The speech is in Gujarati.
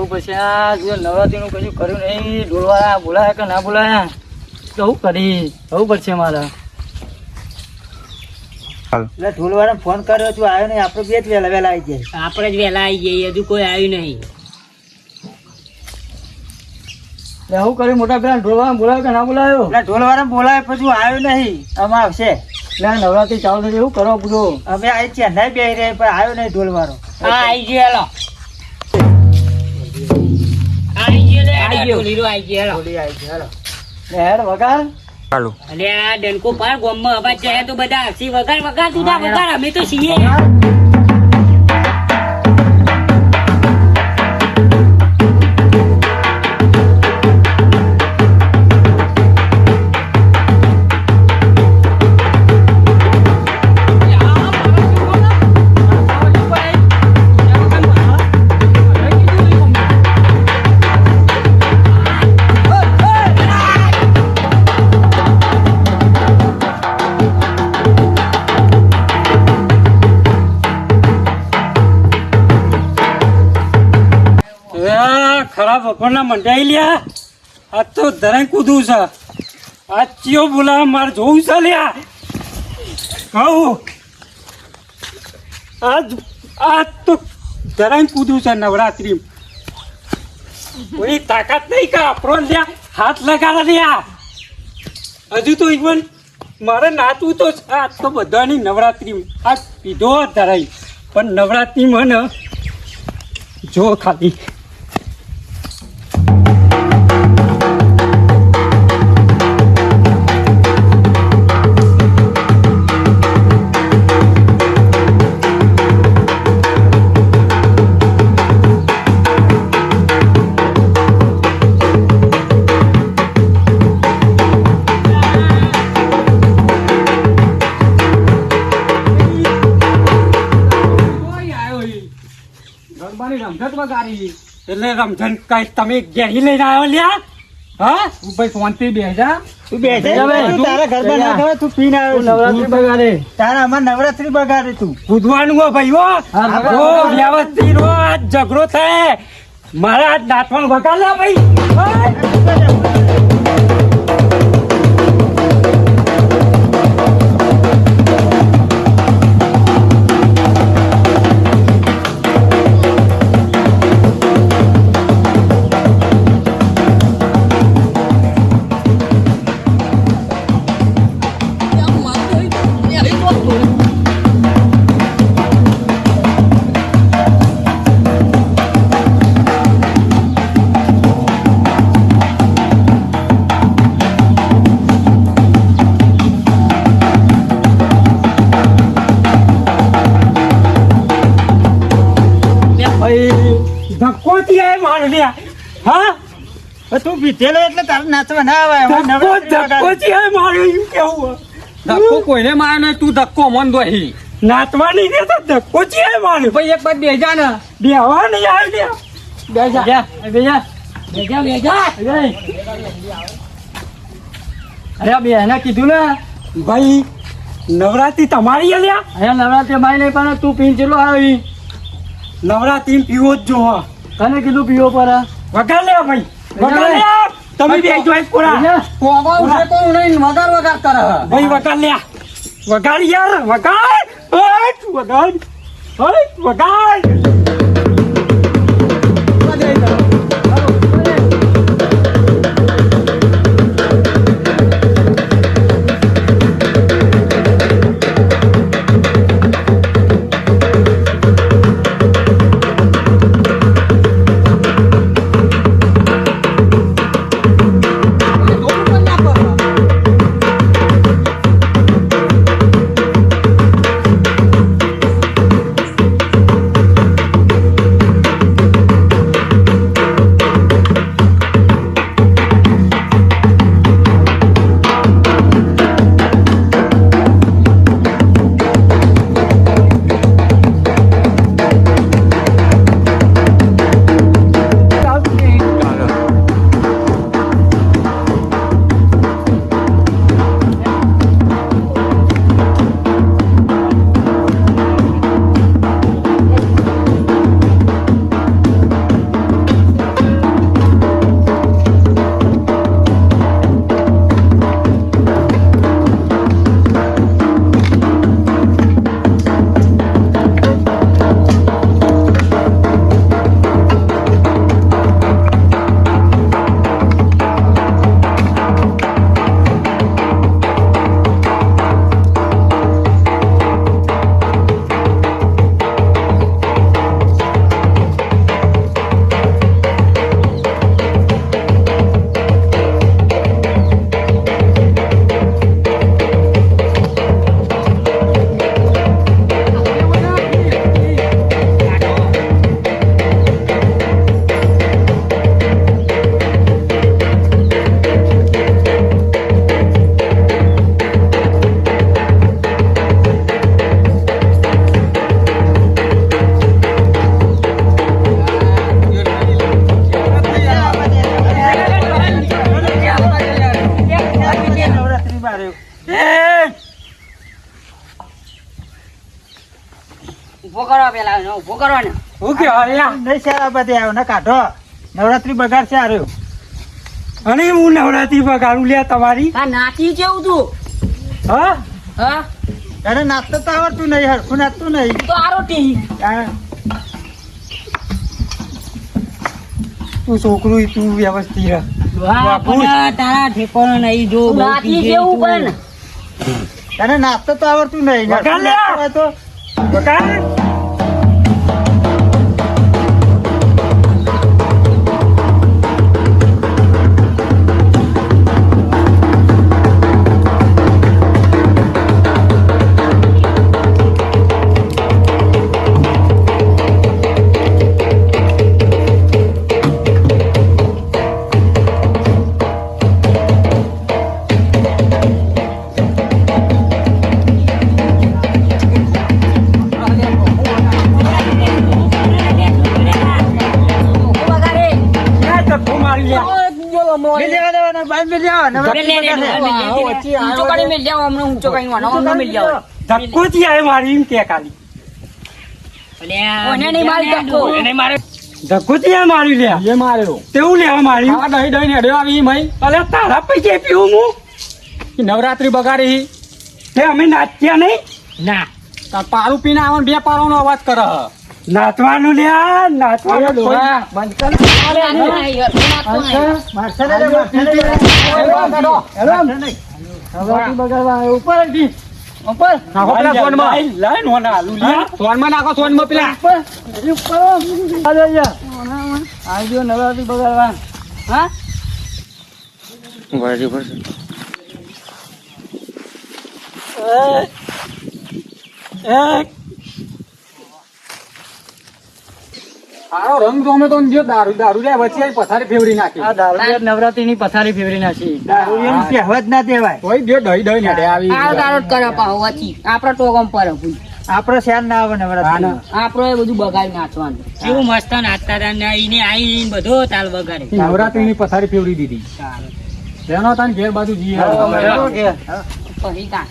જવું પડશે. આ જો નવરાત્રીનું કશું કર્યું નહીં, ઢોલવાળા બોલાયા કે ના બોલાયા તો હું કરી જવું પડશે મારે. એટલે ઢોલવાળાને ફોન કર્યો તું આવ્યો નહીં, આપણે બે જ વહેલા આવી જાય. આપણે જ વહેલા આવી જઈએ, હજુ કોઈ આવ્યું નહીં. એટલે હું કર્યું મોટા પેલા ઢોલવાળા બોલાયો કે ના બોલાયો? એટલે ઢોલવાળાને બોલાવે પછી આવ્યો નહીં, આમાં આવશે. એટલે નવરાત્રી ચાલુ થઈ એવું કરો પૂછો. અમે અહીં ચેન્નાઈ બેસી રહ્યા પણ આવ્યો નહીં ઢોલવાળો. હા આવી ગયો હેલો, આવી ગયો લે, ઢોલીરો આવી ગયો હેલો. ઢોલી આવી ગયો, હાલો. હેડ વગાર અને આ ડંકો પાર ગામમાં અવાજ જાય તો બધા હસી વગાડ વગાડ તું તા વગાડ, અમે તો છીએ. ખરાબ વખોરના મંડાઈ લ્યા. આ તો ધરાઈ કૂદું છે. આ ચિયો બોલાવા મારે જોવું છે લ્યા. કહું આ તો ધરાઈ કૂદું છે નવરાત્રી. કોઈ તાકાત નહીં કે આપણો લ્યા હાથ લગાડા લ્યા. હજુ તો ઇવન મારે નાચવું તો આ તો બધાની નવરાત્રી આ પીધો ધરાઈ પણ નવરાત્રીમાં ને જો ખાલી એટલે રમઝન કઈ તમે ઘેરી લઈને આવ્યો લ્યા. હા ભાઈ શાંતિ બેસા. તું બેસે તું તારા ઘર પર ના ખવાય, તું પીને આવ્યો છું. નવરાત્રી બગાડે તારા અમાર નવરાત્રી બગાડે તું. કૂદવાનું હો ભાઈ હો. જો વ્યવસ્થિત હો, આજ ઝઘડો થાય મારા આજ નાચવાનું વગાડ લે ભાઈ. ધક્કો ત્યાં મારું લ્યા. હા તું પીધેલો એટલે તારે નાચવા ના આવે. અમાર નવરાત્રી ધક્કો બગાડે. ત્યાં મારું એમ કેવું. ધક્કો કોઈને મારે નહીં, તું ધક્કો મન દોહી. નાચવાની ને તો ધક્કો ત્યાં મારું. ભાઈ એક બાદ બેજા ને બેહવા નહીં આવ્યો લ્યા. બેજા બેજા બેજા અરે બે એને કીધું ને ભાઈ નવરાત્રી તમારી લ્યા. અહીંયા નવરાત્રી મારી નહીં પણ તું પીન ચેલો આવી. નવરાત્રી પીવો જ જો. કને કીધું પીવો પર વગાડ લે ભાઈ, વગાડ લે. તમે બે જો એક પૂરા કોબા ઉઠે તો નહીં વગાડ વગાડ કરે. ભાઈ વગાડ લે. વગાડ યાર વગાડ. હટ વગાડ. હટ વગાડ. રહ્યું. ઉભો કરો પેલા એને, ઉભો કરો ને. હું કહેવાય લ્યા? નહીં સારા બધે આવ્યો ને કાઢો નવરાત્રી બગાડ છે રહ્યું. અને હું નવરાત્રી બગાડું લ્યા તમારી આ નાચી કેવું તું હા હા અરે નાચતો તો આવડતું નહીં હરખું નાચતું નહીં. તો આરોટી આ તું છોકરું તું વ્યવસ્થિત રહ. તારા ઠેકોનો નહીં જો નાચી કેવું પણ તને નાચતો તો આવડતું નહીં. વગાડ હરખું લે. નાચતો હોય તો બગાડ. ના ધક્કો મારી લ્યા. મેં લેવા દેવાના, બાર મેં લેવા. નવરાત્રી લે, લે, બગાડ લે, છે. લે, લે, લે. ઊંચો કરી મેલ જાઓ, હમણાં ઊંચો કરીને વાળો, હમણાં મેલ જાઓ. ધક્કો થી આવે મારી એમ કે ખાલી ઓને નહીં મારી ધક્કો. ધક્કો થી આવે મારી લ્યા. એ માર્યો તેવું લેવા મારી આ દહીં દહીં હેડ્યો આવી મય અલે તારા પૈસે પીવું હું કે નવરાત્રી બગાડી તે અમે નાચ્યા નહીં ના તાર પારું પીને આવન બે પારોનો અવાજ કરે નાચવાનું લ્યા નાચવાનું કોઈ- બંધ કર. મારશે ને રે, મારશે ને રે. મારશે નહીં. નવરાત્રી બગાડવા આવ્યો. ઉપર હતી. ઉપર. નાખો પેલા ફોનમાં લાઈ, લાઈ, નોના આલુ લ્યા. ફોનમાં નાખો ફોનમાં પેલા આવજો નવરાત્રી બગાડવા. હા એક આનો રંગ જોમે તો જો દારૂ દારૂ લે વચ્ચે આઈ પથારી ફેવરી નાખી આ દારૂ નવરાત્રી ની પથારી ફેવરી નાખી. દારૂડિયાની કહેવત ના દેવાય. કોઈ બે દહીં દહીં હેડે આવી આ દારો જ કરે પાહો વચ્ચી આપડે ટોગમ પર હતું. આપણો શ્યાન ના આવે નવરાત્રી. આપડે એ બધું બગાડી નાચવાનું કેવું મસ્ત નાચતા હતા ને એને આઈ બધો તાલ બગાડે નવરાત્રી ની પથારી ફેવરી દીધી તેનો તાન ઘેર બાજુ જઈએ હા, પછી કાં